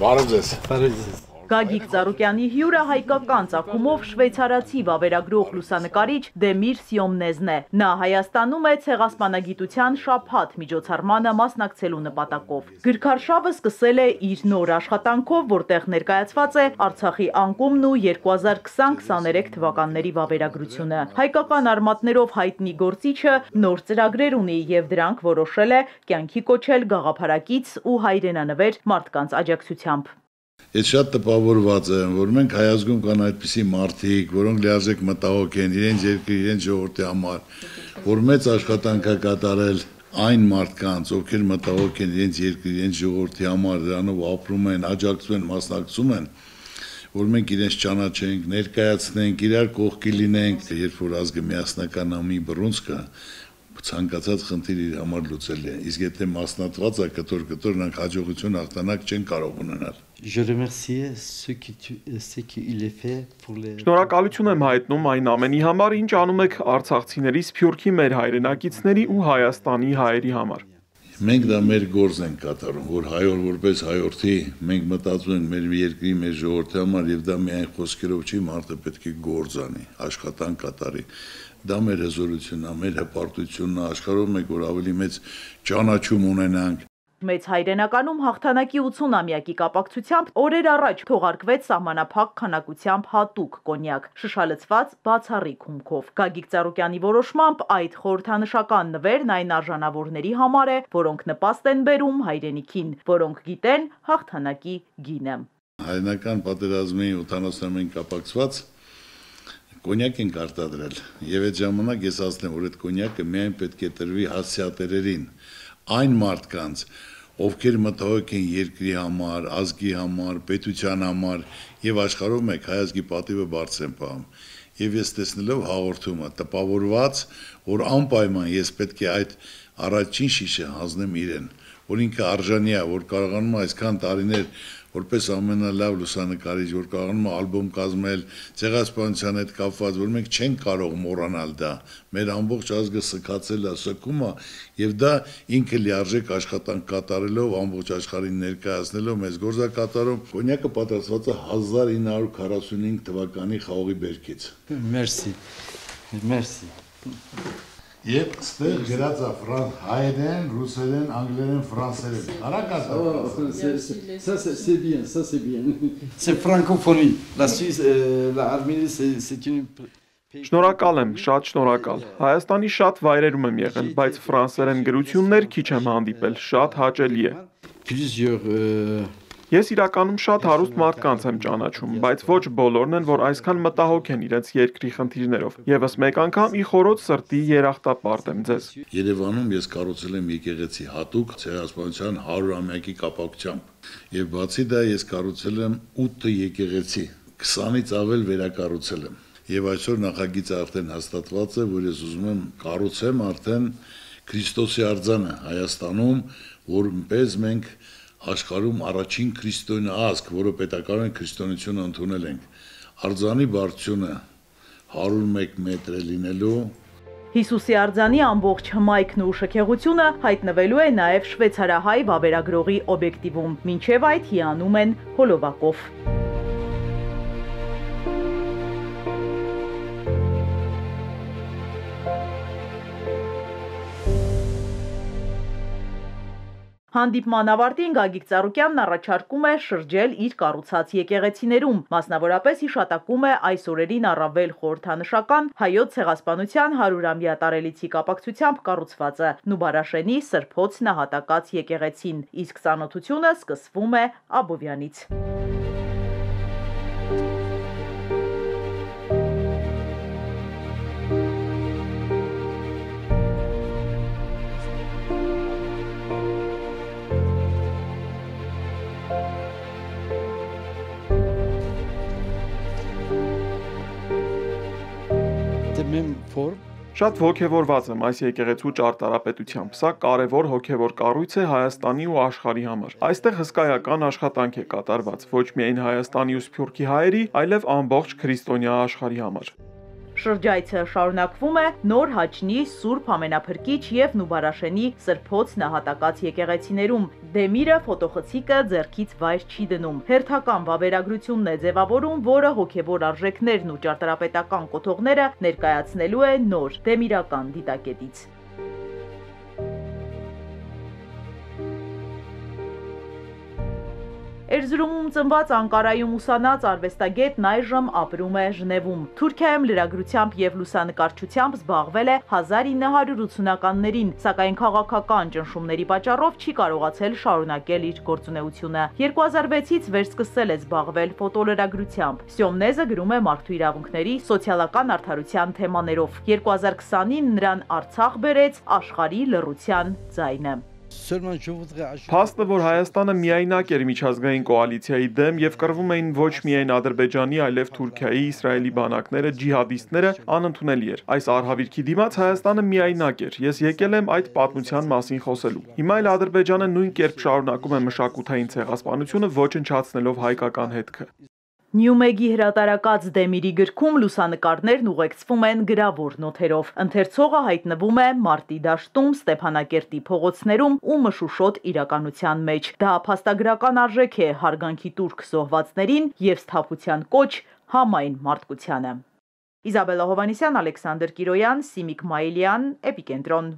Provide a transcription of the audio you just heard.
Բարև ձեզ։ Գագիկ Ծառուկյանի հյուրը հայկական ծագումով շվեյցարացի վավերագրող լուսանկարիչ Դեմիր Սիոմնեզն է։ Նա Հայաստանում է ցեղասպանագիտության շաբաթ միջոցառմանը մասնակցելու նպատակով։ Գրքարշավը սկսել է իր նոր աշխատանքով, որտեղ ներկայացված է Արցախի անկումն ու 2020-23 թվականների վավերագրությունը։ Հայկական արմատներով հայտնի գործիչը նոր ծրագրեր ունի եւ դրանք որոշել է կյանքի կոչել գաղափարակից ու հայրենանվեր մարդկանց աջակցությամբ։ Ես շատ տպավորված եմ, որ մենք հայազգում կան այդպիսի մարդիկ, որոնք լիարժեք մտահոգ են իրենց երկրի, իրենց ժողովրդի համար, որ մեծ աշխատանք է կատարել այն մարդկանց, ովքեր մտահոգ են իրենց երկրի, իրենց ժողովրդի համար, դրանով ապրում են, աջակցում են, մասնակցում են, որ մենք իրենց ճանաչենք, ներկայացնենք, իրար կողքի լինենք, երբ որ ազգը միասնական ամի բռունցքը ցանկացած խնդիր իր համար լուծել է, իսկ եթե մասնատված է կտոր նրանք հաջողություն հաղթանակ չեն կարող ունենալ։ Շնորհակալություն եմ հայտնում այն ամենի համար, ինչ անում եք արցախցիների, սփյուռքի մեր հայրենակիցների ու Հայաստանի հայերի համար։ Մենք դա մեր գործ ենք կատարում, որ հայոր որպես հայորդի մենք մտածում ենք մեր երկրի, մեր ժողովրդի համար եւ դա միայն խոսքերով չի, մարդը պետք է գործ անի, աշխատանք կատարի։ Դա մեր հզորությունն է, մեր հպարտությունն է, աշխարհում մենք որ ավելի մեծ ճանաչում ունենանք։ Մեծ հայրենականում հաղթանակի 80-ամյակի կապակցությամբ օրեր առաջ թողարկվեց սահմանափակ քանակությամբ հատուկ կոնյակ, շշալցված բացառիկ հումքով։ Գագիկ Ծառուկյանի որոշմամբ այդ խորհրդանշական նվերն այն արժանավորների համար է, որոնք նպաստ են բերում հայրենիքին, որոնք գիտեն հաղթանակի գինը։ Հայրենական պատերազմի 80-ամյակին կապակցված կոնյակ ենք արտադրել եւ այդ ժամանակ ես ասեմ, որ այդ կոնյակը միայն պետք է տրվի հասցեատերերին, այն մարդկանց, ովքեր մտահոգ են երկրի համար, ազգի համար, պետության համար եւ աշխարհում մեկ հայազգի պատիվը բարձր են պահում։ Եվ ես տեսնելով հաղորդումը տպավորված, որ անպայման ես պետք է այդ առաջին շիշը հանձնեմ իրեն, որ ինքը արժանի է, որ կարողանում է այսքան տարիներ որպես ամենալավ լուսանկարիչ, որ կարողանում է ալբոմ կազմել ցեղասպանության հետ կապված, որ մենք չենք կարող մոռանալ դա։ Մեր ամբողջ ազգը սքացել է, սքում է, եւ դա ինքը լիարժեք աշխատանք կատարելով, ամբողջ աշխարհին ներկայացնելով մեզ գործակատարում։ Կոնյակը պատրաստված է 1945 թվականի խաղողի բերքից։ Մերսի։ Եվ ստեղ գրած է հայերեն, ռուսերեն, անգլերեն, ֆրանսերեն։ Ça c'est bien, ça c'est bien. C'est francophonie. La Suisse, l'Arménie c'est une Շնորհակալ եմ, շատ շնորհակալ։ Հայաստանի շատ վայրերում եմ եղել, բայց ֆրանսերեն գրություններ քիչ եմ հանդիպել, շատ հաճելի է։ Ես իրականում շատ հարուստ մարդկանց եմ ճանաչում, բայց ոչ բոլորն են, որ այսքան մտահոգ են իրենց երկրի խնդիրներով։ Եվս մեկ անգամ ի խորոց սրտի երախտապարտ եմ ձեզ։ Երևանում ես կառուցել եմ եկեղեցի հատուկ ցեղասպանության 100-ամյակի կապակցությամբ։ Եվ բացի դա ես կառուցել եմ 8 եկեղեցի, 20-ից ավել վերակառուցել եմ։ Եվ այսօր նախագիծը արդեն հաստատված է, որ ես ուզում եմ կառուցեմ արդեն Քրիստոսի արձանը Հայաստանում, որպես մենք աշխարհում առաջին քրիստոնյա ազգ, որը պետականորեն քրիստոնեությունը ընդունել ենք։ Արձանի բարձրությունը 101 մետր է լինելու։ Հիսուսի արձանի ամբողջ հմայքն ու շքեղությունը հայտնվելու է նաև շվեյցարահայ վավերագրողի օբյեկտիվում, մինչև այդ հիանում են հոլովակով։ Հանդիպման ավարտին Գագիկ Ծառուկյանն առաջարկում է շրջել իր կառուցած եկեղեցիներում, մասնավորապես հիշատակում է այս օրերին առավել խորհրդանշական հայոց ցեղասպանության 100-ամյա տարելիցի կապակցությամբ կառուցվածը Նուբարաշենի Սրբոց նահատակած եկեղեցին, իսկ ծանոթությունը սկսվում է Աբովյանից։ Շատ ոգևորված եմ այս եկեղեցու ճարտարապետությամբ։ Սա կարևոր հոգևոր կառույց է Հայաստանի ու աշխարհի համար։ Այստեղ հսկայական աշխատանք է կատարված ոչ միայն Հայաստանի ու Սփյուռքի հայերի, այլև ամբողջ քրիստոնյա աշխարհի համար։ Շրջայցը շարունակվում է Նոր Հաչնի, Սուրբ Ամենափրկիչ և Նուբարաշենի Սրբոց նահատակած եկեղեցիներում։ Դեմիրը ֆոտոխցիկը ձեռքից վայր չի դնում։ Հերթական վավերագրությունն է ձևավորում, որը հոգևոր արժեքներն ու ճարտարապետական կոթողները ներկայացնելու է նոր դեմիրական դիտակետից։ Էրզրումում ծնված Անկարայում ուսանած արվեստագետն այժմ ապրում է Ժնևում։ Թուրքիայում լրագրությամբ և լուսանկարչությամբ զբաղվել է 1980-ականներին, սակայն քաղաքական ճնշումների պատճառով չի կարողացել շարունակել իր գործունեությունը։ 2006-ից վերսկսել է զբաղվել ֆոտոլրագրությամբ։ Սյոմնեզը գրում է մարդու իրավունքների, սոցիալական արդարության թեմաներով։ 2020-ին նրան Արցախ բերեց աշխարհի լռության ձայնը։ Փաստը, որ Հայաստանը միայնակ էր միջազգային կոալիցիայի դեմ եւ կռվում էին ոչ միայն Ադրբեջանի, այլև Թուրքիայի, Իսրայելի բանակները, ջիհադիստները, անընդունելի էր։ Այս արհավիրքի դիմաց Հայաստանը միայնակ էր։ Ես եկել եմ այդ պատմության մասին խոսելու։ Հիմա էլ Ադրբեջանը նույն կերպ շարունակում է մշակութային ցեղասպանությունը, ոչնչացնելով հայկական հետքը։ Նյումեգի հրատարակած Դեմիրի գրքում լուսանկարներն ուղեկցվում են գրավոր նոթերով։ Ընթերցողը հայտնվում է Մարտի դաշտում, Ստեփանակերտի փողոցներում ու մշուշոտ իրականության մեջ։ Դա փաստագրական արժեք է հարգանքի տուրք զոհվածներին և սթափության կոչ համայն մարդկությանը։ Իզաբելլա Հովհաննիսյան, Ալեքսանդր Կիրոյան, Սիմիկ Մայիլյան, Էպիկենտրոն։